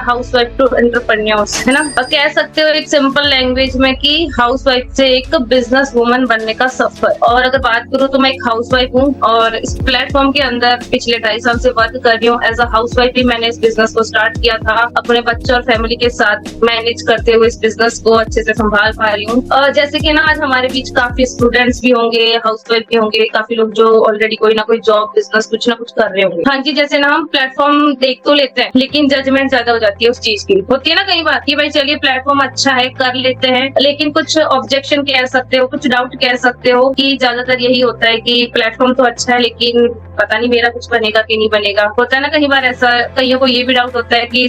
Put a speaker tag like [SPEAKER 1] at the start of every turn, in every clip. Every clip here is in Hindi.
[SPEAKER 1] हाउसवाइफ टू एंटरप्रेन्योर्स, है ना। कह सकते हो एक सिंपल लैंग्वेज में कि हाउसवाइफ से एक बिजनेस वुमन बनने का सफर। और अगर बात करूँ तो मैं एक हाउसवाइफ हूँ और इस प्लेटफॉर्म के अंदर पिछले 2.5 साल से वर्क कर रही हूँ। एज अ हाउसवाइफ ही मैंने इस बिजनेस को स्टार्ट किया था, अपने बच्चे और फैमिली के साथ मैनेज करते हुए इस बिजनेस को अच्छे से संभाल पा रही हूँ। जैसे कि ना आज हमारे बीच काफी स्टूडेंट्स भी होंगे, हाउसवाइफ भी होंगे, काफी लोग जो ऑलरेडी कोई ना कोई जॉब बिजनेस कुछ ना कुछ कर रहे होंगे। हाँ जी, जैसे ना हम प्लेटफॉर्म देख तो लेते हैं लेकिन जजमेंट ज्यादा हो जाती है उस चीज की। होती है ना कई बार कि भाई चलिए प्लेटफॉर्म अच्छा है कर लेते हैं, लेकिन कुछ ऑब्जेक्शन कह सकते हो, कुछ डाउट कह सकते हो कि ज्यादातर यही होता है कि प्लेटफॉर्म तो अच्छा है लेकिन पता नहीं मेरा कुछ बनेगा कि नहीं बनेगा। होता है ना कई बार ऐसा, कईयों को ये भी डाउट होता है कि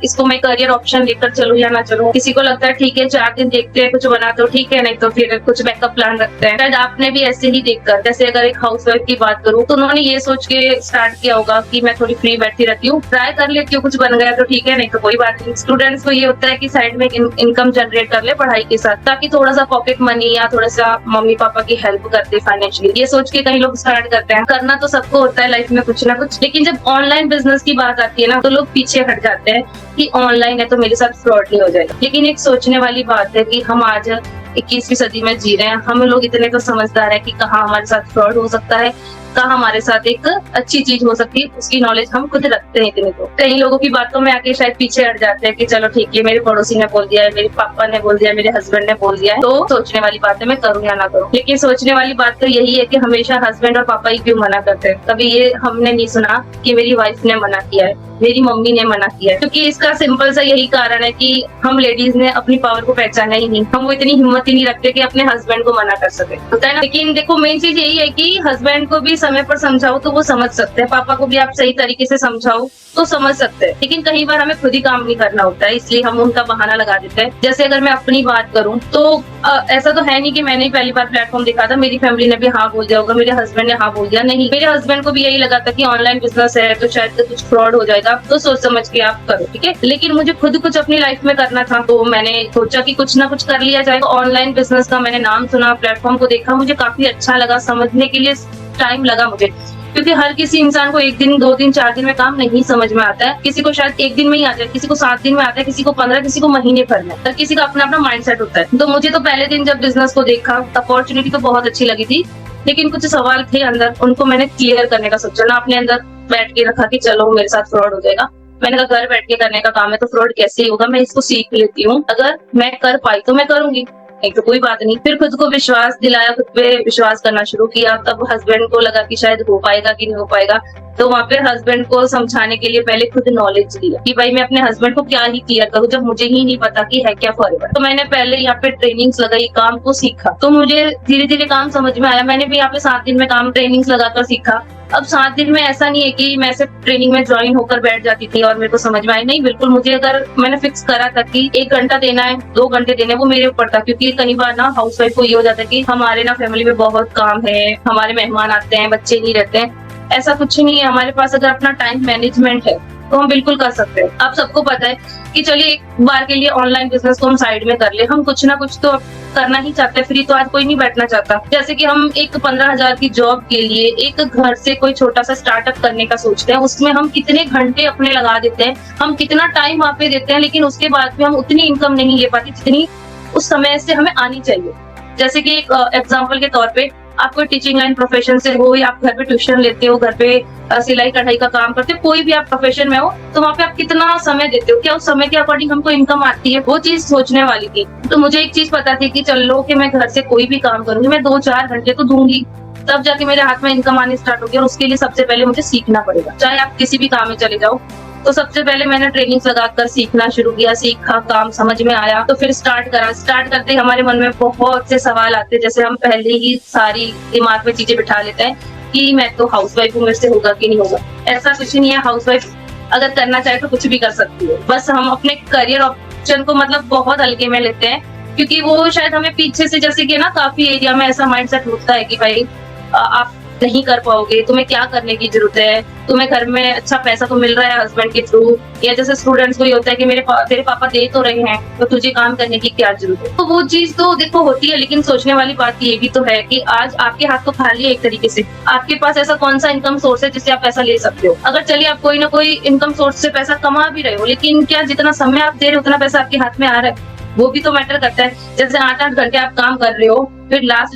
[SPEAKER 1] इसको मैं करियर ऑप्शन लेकर चलूं या ना चलूं। किसी को लगता है ठीक है 4 दिन देखते हैं, कुछ बना तो ठीक है, नहीं तो फिर कुछ बैकअप प्लान रखते हैं। शायद आपने भी ऐसे ही देखकर, जैसे अगर एक हाउसवाइफ की बात करूं तो उन्होंने ये सोच के स्टार्ट किया होगा कि मैं थोड़ी फ्री बैठी रहती हूँ, ट्राई कर लेती हूँ, कुछ बन गया तो ठीक है, नहीं तो कोई बात नहीं। स्टूडेंट्स को ये होता है कि साइड में इनकम जनरेट कर ले पढ़ाई के साथ, ताकि थोड़ा सा पॉकेट मनी या थोड़ा सा मम्मी पापा की हेल्प करते फाइनेंशियली, ये सोच के कई लोग स्टार्ट करते हैं। करना तो सबको होता है लाइफ में कुछ ना कुछ, लेकिन जब ऑनलाइन बिजनेस की बात आती है ना तो लोग पीछे हट जाते हैं कि ऑनलाइन है तो मेरे साथ फ्रॉड नहीं हो जाएगा। लेकिन एक सोचने वाली बात है कि हम आज 21वीं सदी में जी रहे हैं, हम लोग इतने तो समझदार है कि कहाँ हमारे साथ फ्रॉड हो सकता है, कहाँ हमारे साथ एक अच्छी चीज हो सकती है, उसकी नॉलेज हम खुद रखते हैं इतने। तो कई लोगों की बातों में आके शायद पीछे हट जाते हैं कि चलो ठीक है मेरे पड़ोसी ने बोल दिया है, मेरे पापा ने बोल दिया है, मेरे हस्बैंड ने बोल दिया है, तो सोचने वाली बात है मैं करूँ या ना करूँ। लेकिन सोचने वाली बात तो यही है कि हमेशा हस्बैंड और पापा ही क्यों मना करते हैं। कभी ये हमने नहीं सुना कि मेरी वाइफ ने मना किया है, मेरी मम्मी ने मना किया है, क्योंकि इसका सिंपल सा यही कारण है कि हम लेडीज ने अपनी पावर को पहचाना ही नहीं। हम वो इतनी हिम्मत ही नहीं रखते कि अपने हस्बैंड को मना कर सके, होता है ना। लेकिन देखो मेन चीज यही है कि हस्बैंड को भी समय पर समझाओ तो वो समझ सकते हैं, पापा को भी आप सही तरीके से समझाओ तो समझ सकते हैं, लेकिन कई बार हमें खुद ही काम नहीं करना होता है, इसलिए हम उनका बहाना लगा देते हैं। जैसे अगर मैं अपनी बात करूं तो ऐसा तो है नहीं कि मैंने पहली बार प्लेटफॉर्म देखा था, मेरी फैमिली ने भी हाँ बोल दिया होगा, मेरे हस्बैंड ने हाँ बोल दिया, नहीं, मेरे हस्बैंड को भी यही लगा था कि ऑनलाइन बिजनेस है तो शायद कुछ फ्रॉड हो जाएगा, तो सोच समझ के आप करो, ठीक है। लेकिन मुझे खुद कुछ अपनी लाइफ में करना था तो मैंने सोचा कि कुछ ना कुछ कर लिया जाए। ऑनलाइन बिजनेस का मैंने नाम सुना, प्लेटफॉर्म को देखा, मुझे काफी अच्छा लगा, समझने के लिए टाइम लगा मुझे, क्योंकि हर किसी इंसान को 1 दिन 2 दिन 4 दिन में काम नहीं समझ में आता है। किसी को शायद 1 दिन में ही आ जाए, किसी को 7 दिन में आता है, किसी को 15, किसी को महीने भर में, हर किसी का अपना अपना माइंडसेट होता है। तो मुझे तो पहले दिन जब बिजनेस को देखा, अपॉर्चुनिटी तो बहुत अच्छी लगी थी, लेकिन कुछ सवाल थे अंदर, उनको मैंने क्लियर करने का सोचा ना, अपने अंदर बैठ के रखा कि चलो मेरे साथ फ्रॉड हो जाएगा। मैंने कहा घर बैठ के करने का काम है तो फ्रॉड कैसे ही होगा, मैं इसको सीख लेती हूँ, अगर मैं कर पाई तो मैं करूंगी, नहीं तो कोई बात नहीं। फिर खुद को विश्वास दिलाया, खुद पे विश्वास करना शुरू किया। तब हस्बैंड को लगा कि शायद हो पाएगा कि नहीं हो पाएगा, तो वहाँ पे हस्बैंड को समझाने के लिए पहले खुद नॉलेज लिया कि भाई मैं अपने हस्बैंड को क्या ही क्लियर करूँ जब मुझे ही नहीं पता कि है क्या फॉरवर्ड। तो मैंने पहले यहाँ पे ट्रेनिंग्स लगाई, काम को सीखा, तो मुझे धीरे धीरे काम समझ में आया। मैंने भी यहाँ पे 7 दिन में काम ट्रेनिंग्स लगाकर सीखा। अब 7 दिन में ऐसा नहीं है कि मैं सिर्फ ट्रेनिंग में ज्वाइन होकर बैठ जाती थी और मेरे को समझ में आई, नहीं, बिल्कुल मुझे अगर मैंने फिक्स करा था कि 1 घंटा देना है, 2 घंटे देने, वो मेरे ऊपर था। क्योंकि कई बार ना हाउसवाइफ को ये हो जाता है कि हमारे ना फैमिली में बहुत काम है, हमारे मेहमान आते हैं, बच्चे नहीं रहते हैं। ऐसा कुछ नहीं है, हमारे पास अगर अपना टाइम मैनेजमेंट है तो हम बिल्कुल कर सकते हैं। आप सबको पता है कि चलिए एक बार के लिए ऑनलाइन बिजनेस को हम साइड में कर ले, हम कुछ ना कुछ तो करना ही चाहते हैं, फ्री तो आज कोई नहीं बैठना चाहता। जैसे कि हम एक 15,000 की जॉब के लिए एक घर से कोई छोटा सा स्टार्टअप करने का सोचते हैं, उसमें हम कितने घंटे अपने लगा देते हैं, हम कितना टाइम वहाँ पे देते हैं, लेकिन उसके बाद भी हम उतनी इनकम नहीं ले पाते जितनी उस समय से हमें आनी चाहिए। जैसे कि एक एग्जाम्पल के तौर पे, आप कोई टीचिंग लाइन प्रोफेशन से हो या आप घर पे ट्यूशन लेते हो, घर पे सिलाई कढ़ाई का काम करते हो, कोई भी आप प्रोफेशन में हो, तो वहाँ पे आप कितना समय देते हो, क्या उस समय के अकॉर्डिंग हमको इनकम आती है, वो चीज सोचने वाली थी। तो मुझे एक चीज पता थी कि चलो कि मैं घर से कोई भी काम करूंगी, मैं 2-4 घंटे तो दूंगी, तब जाके मेरे हाथ में इनकम आनी स्टार्ट होगी। और उसके लिए सबसे पहले मुझे सीखना पड़ेगा, चाहे आप किसी भी काम में चले जाओ। तो सबसे पहले मैंने ट्रेनिंग्स लगाकर सीखना शुरू किया, सीखा, काम समझ में आया, तो फिर स्टार्ट करा। स्टार्ट करते ही हमारे मन में बहुत से सवाल आते हैं, जैसे हम पहले ही सारी दिमाग में चीजें बिठा लेते हैं कि मैं तो हाउसवाइफ हूँ, मेरे से होगा कि नहीं होगा। ऐसा कुछ नहीं है, हाउसवाइफ अगर करना चाहे तो कुछ भी कर सकती है। बस हम अपने करियर ऑप्शन को मतलब बहुत हल्के में लेते हैं, क्योंकि वो शायद हमें पीछे से, जैसे कि ना काफी एरिया में ऐसा माइंडसेट होता है कि भाई आप नहीं कर पाओगे, तुम्हें क्या करने की जरूरत है, तुम्हें घर में अच्छा पैसा तो मिल रहा है हस्बैंड के थ्रू, या जैसे स्टूडेंट्स को ये होता है कि तेरे पापा दे तो रहे हैं तो तुझे काम करने की क्या जरूरत है। तो वो चीज तो देखो होती है, लेकिन सोचने वाली बात ये भी तो है कि आज आपके हाथ तो खाली है एक तरीके से, आपके पास ऐसा कौन सा इनकम सोर्स है जिससे आप पैसा ले सकते हो। अगर चलिए आप कोई ना कोई इनकम सोर्स से पैसा कमा भी रहे हो, लेकिन क्या जितना समय आप दे रहे हो उतना पैसा आपके हाथ में आ रहा है, वो भी तो मैटर करता है। जैसे 8-8 घंटे आप काम कर रहे हो, फिर लास्ट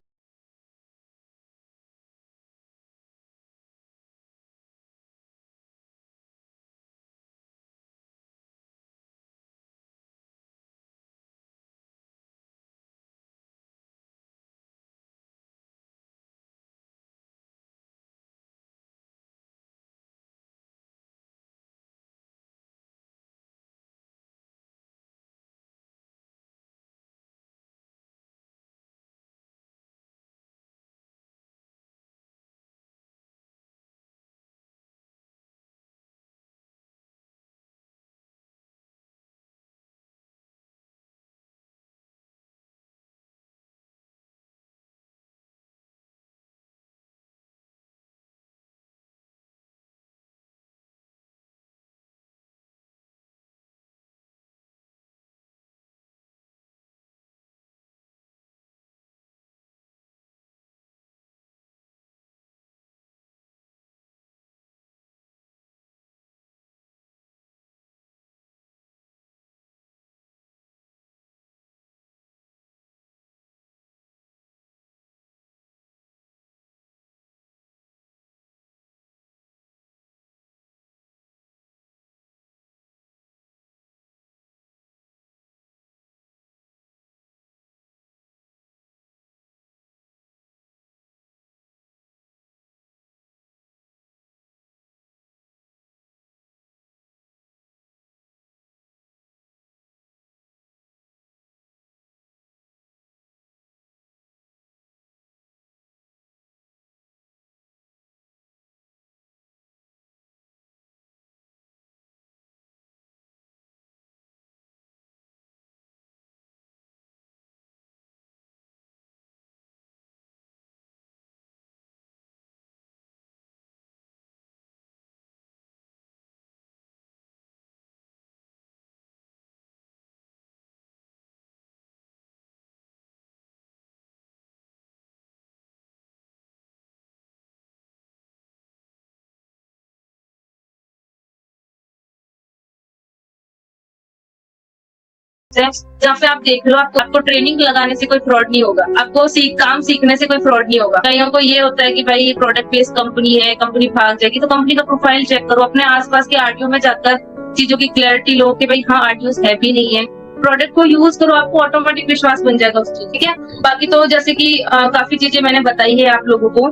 [SPEAKER 1] जहाँ पे आप देख लो, आपको ट्रेनिंग लगाने से कोई फ्रॉड नहीं होगा, आपको काम सीखने से कोई फ्रॉड नहीं होगा। कईयों को ये होता है कि भाई ये प्रोडक्ट बेस्ड कंपनी है, कंपनी भाग जाएगी, तो कंपनी का प्रोफाइल चेक करो, अपने आसपास के आरटीओ में जाकर चीजों की क्लैरिटी लो कि भाई हाँ आरटीओ है भी नहीं है, प्रोडक्ट को यूज करो, आपको ऑटोमेटिक विश्वास बन जाएगा उस चीज। ठीक है, बाकी तो जैसे कि काफी चीजें मैंने बताई है आप लोगों को,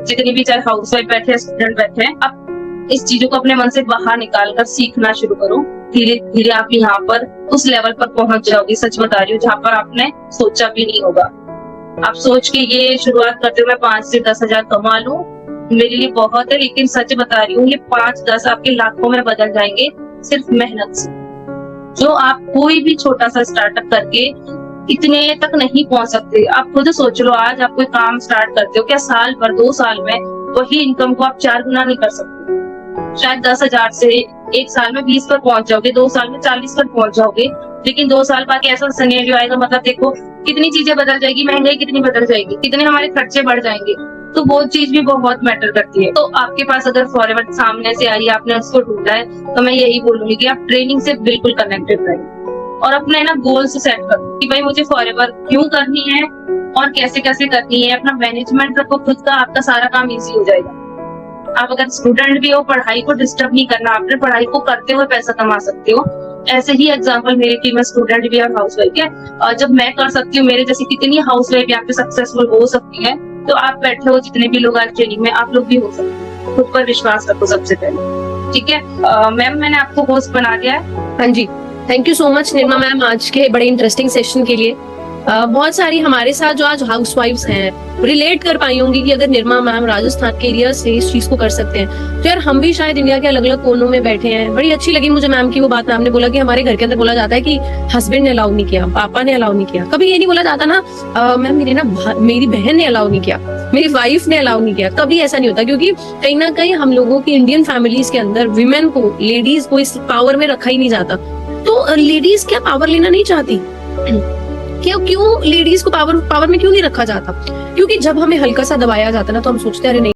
[SPEAKER 1] जितनी भी चाहे हाउस वाइफ बैठे स्टूडेंट बैठे, आप इस चीजों को अपने मन से बाहर निकाल कर सीखना शुरू करो। धीरे धीरे आप यहाँ पर उस लेवल पर पहुंच जाओगी, सच बता रही हूँ, जहाँ पर आपने सोचा भी नहीं होगा। आप सोच के ये शुरुआत करते हो मैं 5 से 10 हजार कमा लूं, मेरे लिए बहुत है, लेकिन सच बता रही हूँ ये 5-10 आपके लाखों में बदल जाएंगे सिर्फ मेहनत से। जो आप कोई भी छोटा सा स्टार्टअप करके इतने तक नहीं पहुंच सकते। आप खुद सोच लो, आज आप कोई काम स्टार्ट करते हो, क्या साल भर 2 साल में वही इनकम को आप 4 गुना नहीं कर सकते। शायद 10,000 से 1 साल में 20 पर पहुंच जाओगे, 2 साल में 40 पर पहुंच जाओगे, लेकिन 2 साल बाद ऐसा सिनेरियो आएगा, मतलब देखो कितनी चीजें बदल जाएगी, महंगाई कितनी बदल जाएगी, कितने हमारे खर्चे बढ़ जाएंगे, तो वो चीज भी बहुत मैटर करती है। तो आपके पास अगर फॉरएवर सामने से आई है, आपने उसको ढूंढा है, तो मैं यही बोलूंगी कि आप ट्रेनिंग से बिल्कुल कनेक्टेड रहिए और अपने ना गोल्स सेट करो कि भाई मुझे फॉरएवर क्यों करनी है और कैसे कैसे करनी है। अपना मैनेजमेंट रखो खुद का, आपका सारा काम इजी हो जाएगा। आप अगर स्टूडेंट भी हो, पढ़ाई को डिस्टर्ब नहीं करना, आपने पढ़ाई को करते हुए पैसा कमा सकते हो। ऐसे ही एग्जांपल मेरी टीम में स्टूडेंट भी और हाउसवाइफ है, और जब मैं कर सकती हूँ, मेरे जैसे कितनी हाउसवाइफ यहाँ पे सक्सेसफुल हो सकती है, तो आप बैठे हो जितने भी लोग आज ट्रेनिंग में, आप लोग भी हो सकते हो। खुद पर विश्वास रखो सबसे पहले। ठीक है मैम, मैंने आपको होस्ट बना दिया है।
[SPEAKER 2] हाँ जी, thank you so much Nirma ma'am आज के बड़े इंटरेस्टिंग सेशन के लिए। बहुत सारी हमारे साथ जो आज हाउसवाइफ्स हैं रिलेट कर पाई होंगी कि अगर निर्मा मैम राजस्थान के एरिया से इस चीज को कर सकते हैं, तो यार हम भी शायद इंडिया के अलग अलग कोनों में बैठे हैं। बड़ी अच्छी लगी मुझे मैम की वो बात। मैम ने बोला कि हमारे घर के अंदर बोला जाता है कि हस्बैंड ने अलाउ नहीं किया, पापा ने अलाउ नहीं किया, कभी ये नहीं बोला जाता ना मैम मेरी बहन ने अलाउ नहीं किया। मेरी वाइफ ने अलाउ नहीं किया, कभी ऐसा नहीं होता, क्योंकि कहीं ना कहीं हम लोगों की इंडियन फैमिलीज के अंदर विमेन को, लेडीज को इस पावर में रखा ही नहीं जाता। तो लेडीज क्या पावर लेना नहीं चाहती? क्यों लेडीज को पावर में क्यों नहीं रखा जाता? क्योंकि जब हमें हल्का सा दबाया जाता ना तो हम सोचते हैं अरे नहीं,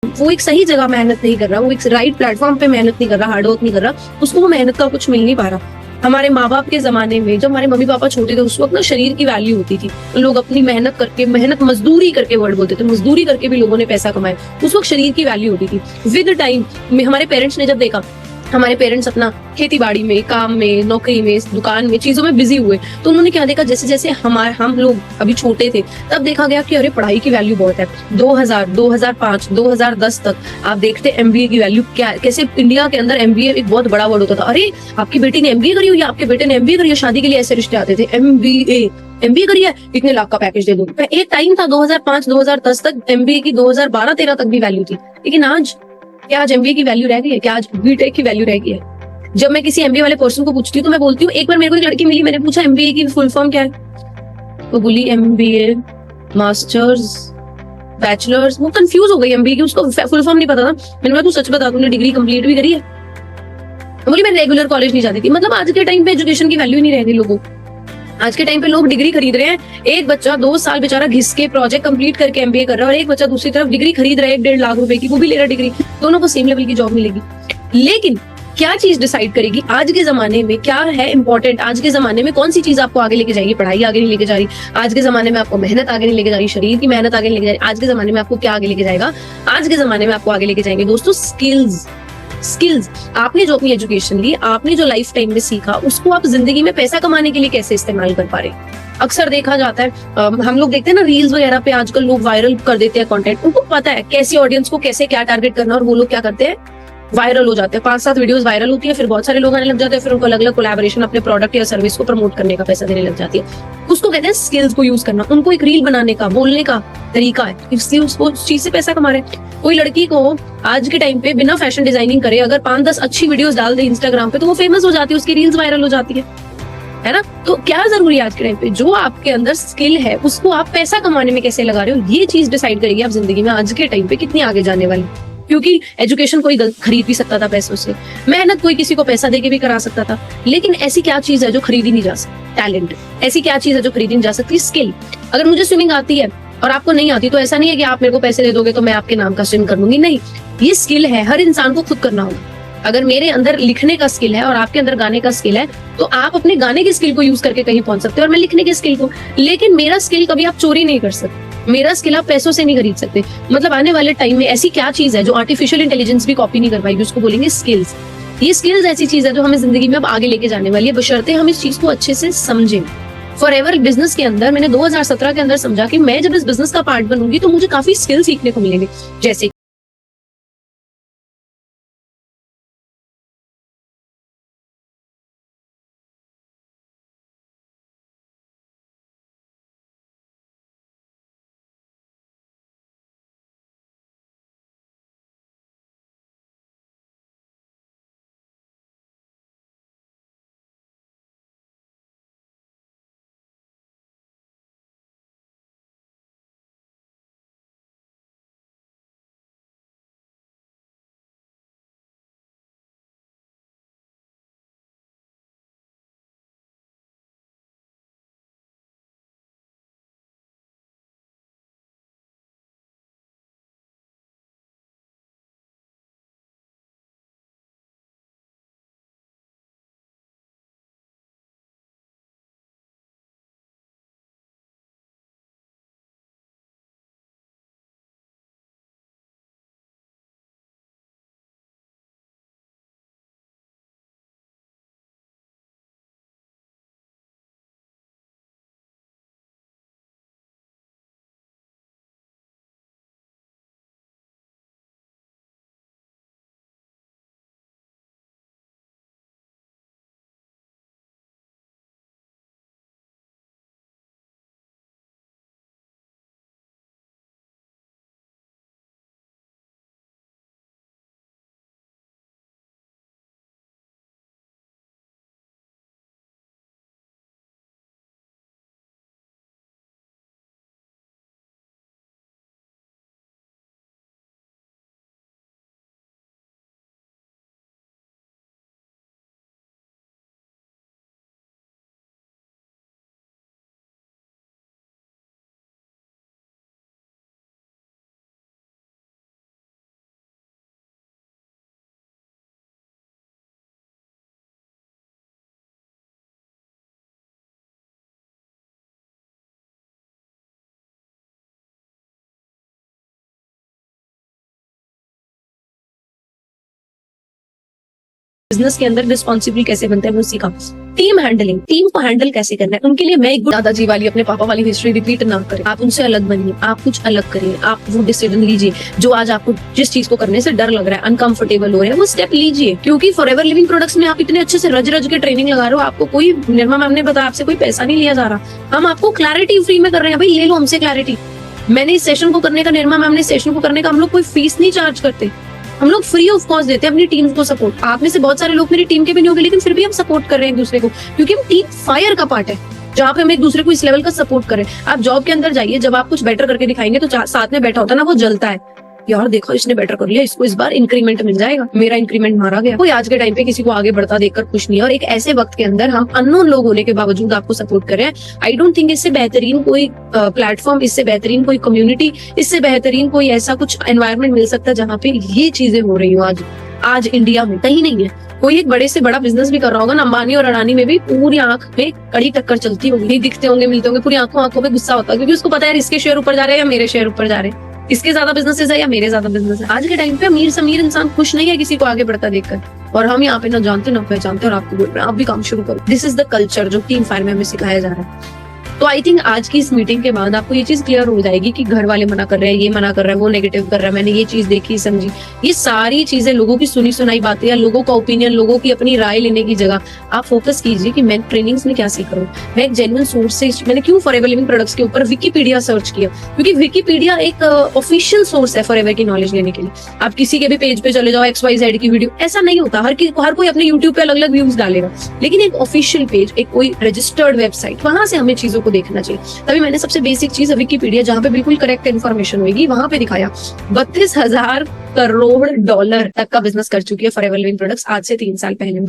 [SPEAKER 2] वो एक सही जगह मेहनत नहीं कर रहा, वो एक राइट प्लेटफॉर्म पे मेहनत नहीं कर रहा, हार्डवर्क नहीं कर रहा, उसको वो मेहनत का कुछ मिल नहीं पा रहा। हमारे माँ बाप के जमाने में जब हमारे मम्मी पापा छोटे थे उस वक्त ना शरीर की वैल्यू होती थी, लोग अपनी मेहनत करके, मेहनत मजदूरी करके वर्ड बोलते थे, मजदूरी करके भी लोगों ने पैसा कमाया, उस वक्त शरीर की वैल्यू होती थी। विद टाइम में हमारे पेरेंट्स ने जब देखा हमारे पेरेंट्स अपना खेती बाड़ी में, काम में, नौकरी में, दुकान में, चीजों में बिजी हुए, तो उन्होंने क्या देखा, जैसे जैसे हम लोग अभी छोटे थे तब देखा गया कि अरे पढ़ाई की वैल्यू बहुत है। 2000, 2005, 2010 तक आप देखते एमबीए की वैल्यू क्या, कैसे इंडिया के अंदर एमबीए एक बहुत बड़ा वर्ड होता था। अरे आपकी बेटी ने एमबीए करी हुई है, आपके बेटे ने एमबीए करी है, शादी के लिए ऐसे रिश्ते आते थे, एमबीए करी है, इतने लाख का पैकेज दे दो। एक टाइम था 2005, 2010 तक एमबीए की, 2012-13 तक भी वैल्यू थी, लेकिन आज क्या आज एमबीए की वैल्यू रह गई है? क्या आज बीटेक की वैल्यू रह गई है? जब मैं किसी एमबीए वाले पर्सन को पूछती हूँ तो मैं बोलती हूँ, एक बार मेरे को एक लड़की मिली, मैंने पूछा एमबीए की फुल फॉर्म क्या है, वो बोली एमबीए मास्टर्स बैचलर्स। वो कंफ्यूज हो गई, एमबीए की उसको फुल फॉर्म नहीं पता था। मैंने बोला तू सच बता, तूने डिग्री कंप्लीट भी करी है? बोली मैं रेगुलर कॉलेज नहीं जाती थी। मतलब आज के टाइम पे एजुकेशन की वैल्यू नहीं रह गई लोगों। आज के टाइम पे लोग डिग्री खरीद रहे हैं, एक बच्चा 2 साल बेचारा घिस के प्रोजेक्ट कंप्लीट करके एमबीए कर रहा है, और एक बच्चा दूसरी तरफ डिग्री खरीद रहा है 1.5 लाख रुपए की, वो भी ले रहा है डिग्री, दोनों को सेम लेवल की जॉब मिलेगी। लेकिन क्या चीज डिसाइड करेगी आज के जमाने में क्या है इंपॉर्टेंट, आज के जमाने में कौन सी चीज आपको आगे लेके जाएगी? पढ़ाई आगे नहीं लेके जा रही, आज के जमाने में आपको मेहनत आगे नहीं लेके जा रही, शरीर की मेहनत आगे नहीं लेके जा रही। आज के जमाने में आपको क्या आगे लेके जाएगा? आज के जमाने में आपको आगे लेके जाएंगे दोस्तों स्किल्स। आपने जो अपनी एजुकेशन ली, आपने जो लाइफ टाइम में सीखा, उसको आप जिंदगी में पैसा कमाने के लिए कैसे इस्तेमाल कर पा रहे हैं? अक्सर देखा जाता है, हम लोग देखते हैं ना रील्स वगैरह पे आजकल लोग वायरल कर देते हैं कंटेंट, उनको पता है कैसी ऑडियंस को कैसे क्या टारगेट करना, और वो लोग क्या करते हैं, वायरल हो जाते हैं। 5-7 वीडियोस वायरल होती है, फिर बहुत सारे लोग आने लग जाते हैं, फिर उनको अलग अलग कोलैबोरेशन अपने प्रोडक्ट या सर्विस को प्रमोट करने का पैसा देने लग जाती है। उसको कहते हैं स्किल्स को यूज करना। उनको एक रील बनाने का, बोलने का तरीका है, इसलिए उसको उस चीज से पैसा कमा रहे हैं। कोई लड़की को आज के टाइम पे बिना फैशन डिजाइनिंग करे अगर 5-10 अच्छी वीडियोस डाल दे इंस्टाग्राम पे, तो वो फेमस हो जाती है, उसकी रील्स वायरल हो जाती है ना? तो क्या जरूरी है आज के टाइम पे, जो आपके अंदर स्किल है उसको आप पैसा कमाने में कैसे लगा रहे हो, ये चीज डिसाइड करेगी आप जिंदगी में आज के टाइम पे कितनी आगे जाने वाली। क्योंकि एजुकेशन कोई खरीद भी सकता था पैसों से, मेहनत कोई किसी को पैसा देके भी करा सकता था, लेकिन ऐसी क्या चीज है जो खरीदी नहीं जा सकती? टैलेंट। ऐसी क्या चीज है जो खरीदी नहीं जा सकती? स्किल। अगर मुझे स्विमिंग आती है और आपको नहीं आती, तो ऐसा नहीं है कि आप मेरे को पैसे दे दोगे तो मैं आपके नाम का स्विम कर लूंगी, नहीं। ये स्किल है, हर इंसान को खुद करना होगा। अगर मेरे अंदर लिखने का स्किल है और आपके अंदर गाने का स्किल है, तो आप अपने गाने की स्किल को यूज करके कहीं पहुंच सकते हो और मैं लिखने के स्किल को। लेकिन मेरा स्किल कभी आप चोरी नहीं कर सकते, मेरा स्किल आप पैसों से नहीं खरीद सकते। मतलब आने वाले टाइम में ऐसी क्या चीज है जो आर्टिफिशियल इंटेलिजेंस भी कॉपी नहीं कर पाएगी, उसको बोलेंगे स्किल्स। ये स्किल्स ऐसी चीज है जो हमें जिंदगी में अब आगे लेके जाने वाली है, बशर्ते हम इस चीज को अच्छे से समझें। फॉरएवर बिजनेस के अंदर मैंने 2017 के अंदर समझा कि मैं जब इस बिजनेस का पार्ट बनूंगी तो मुझे काफी स्किल सीखने को मिलेंगे, जैसे बिजनेस के अंदर रिस्पॉन्सिबल कैसे बनते हैं वो सीखा। टीम हैंडलिंग, टीम को हैंडल कैसे करना है, उनके लिए मैं एक दादाजी वाली अपने पापा वाली हिस्ट्री रिपीट ना करें। आप उनसे अलग बनिए, आप कुछ अलग करिए, आप वो डिसीजन लीजिए जो आज आपको जिस चीज को करने से डर लग रहा है, अनकंफर्टेबल हो रहा है, वो स्टेप लीजिए। क्योंकि फॉरएवर लिविंग प्रोडक्ट्स में आप इतने अच्छे से रज रज के ट्रेनिंग लगा रहे हो, आपको कोई, निर्मा मैम ने बताया, आपसे कोई पैसा नहीं लिया जा रहा, हम आपको क्लैरिटी फ्री में कर रहे हैं। भाई ले लो हमसे क्लैरिटी। मैंने इस सेशन को करने का, निर्मा मैम ने इस सेशन को करने का, हम लोग कोई फीस नहीं चार्ज करते, हम लोग फ्री ऑफ कॉस्ट देते हैं अपनी टीम को सपोर्ट। आप में से बहुत सारे लोग मेरी टीम के भी नहीं होंगे, लेकिन फिर भी हम सपोर्ट कर रहे हैं एक दूसरे को, क्योंकि हम टीम फायर का पार्ट है, जहाँ पे हम एक दूसरे को इस लेवल का सपोर्ट करें। आप जॉब के अंदर जाइए, जब आप कुछ बेटर करके दिखाएंगे तो साथ में बैठा होता है ना, वो जलता है, यार देखो इसने बेटर कर लिया, इसको इस बार इंक्रीमेंट मिल जाएगा, मेरा इंक्रीमेंट मारा गया। कोई आज के टाइम पे किसी को आगे बढ़ता देखकर खुश नहीं है, और एक ऐसे वक्त के अंदर हम अननोन लोग होने के बावजूद आपको सपोर्ट कर रहे हैं। आई डोंट थिंक इससे बेहतरीन कोई प्लेटफॉर्म, इससे बेहतरीन कोई कम्युनिटी, इससे बेहतरीन कोई ऐसा कुछ एनवायरमेंट मिल सकता है जहाँ पे ये चीजें हो रही हो। आज इंडिया में कहीं नहीं है। कोई एक बड़े से बड़ा बिजनेस भी कर रहा होगा ना, अंबानी और अडानी में भी पूरी आंख में कड़ी टक्कर चलती होगी, नहीं दिखते होंगे, मिलते होंगे, पूरी आंखों में गुस्सा होता है, क्योंकि उसको पता है इसके शेयर ऊपर जा रहे हैं या मेरे शेयर ऊपर जा रहे हैं, इसके ज्यादा बिजनेस है या मेरे ज्यादा बिजनेस है। आज के टाइम पे अमीर से अमीर इंसान खुश नहीं है किसी को आगे बढ़ता देखकर, और हम यहाँ पे ना जानते ना पहचानते, और आपको बोल रहे हैं आप भी काम शुरू करो। दिस इज द कल्चर जो टीम फायर में हमें सिखाया जा रहा है। तो आई थिंक आज की इस मीटिंग के बाद आपको ये चीज क्लियर हो जाएगी कि घर वाले मना कर रहे हैं, ये मना कर रहा है, वो नेगेटिव कर रहा है, मैंने ये चीज देखी समझी, ये सारी चीजें लोगों की सुनी सुनाई बातें या लोगों का ओपिनियन, लोगों की अपनी राय लेने की जगह आप फोकस कीजिए कि मैं ट्रेनिंग्स में क्या सीख रहा हूँ। मैं एक जेन्युइन सोर्स से, मैंने क्यों फॉरएवर लिविंग प्रोडक्ट्स के ऊपर विकिपीडिया सर्च किया, क्योंकि विकिपीडिया एक ऑफिशियल सोर्स है फॉरएवर की नॉलेज लेने के लिए। आप किसी के भी पेज पे चले जाओ, XYZ की वीडियो, ऐसा नहीं होता, हर कोई अपने यूट्यूब पे अलग अलग व्यूज डालेगा, लेकिन एक ऑफिशियल पेज, एक कोई रजिस्टर्ड वेबसाइट, वहां से हमें चीजों को देखना चाहिए। तभी मैंने सबसे बेसिक चीज विकिपीडिया, जहाँ पे बिल्कुल करेक्ट इन्फॉर्मेशन होगी, वहां पे दिखाया 32,000 करोड़ डॉलर तक का बिजनेस कर चुकी है फॉरएवर लिविंग प्रोडक्ट्स आज से 3 साल पहले।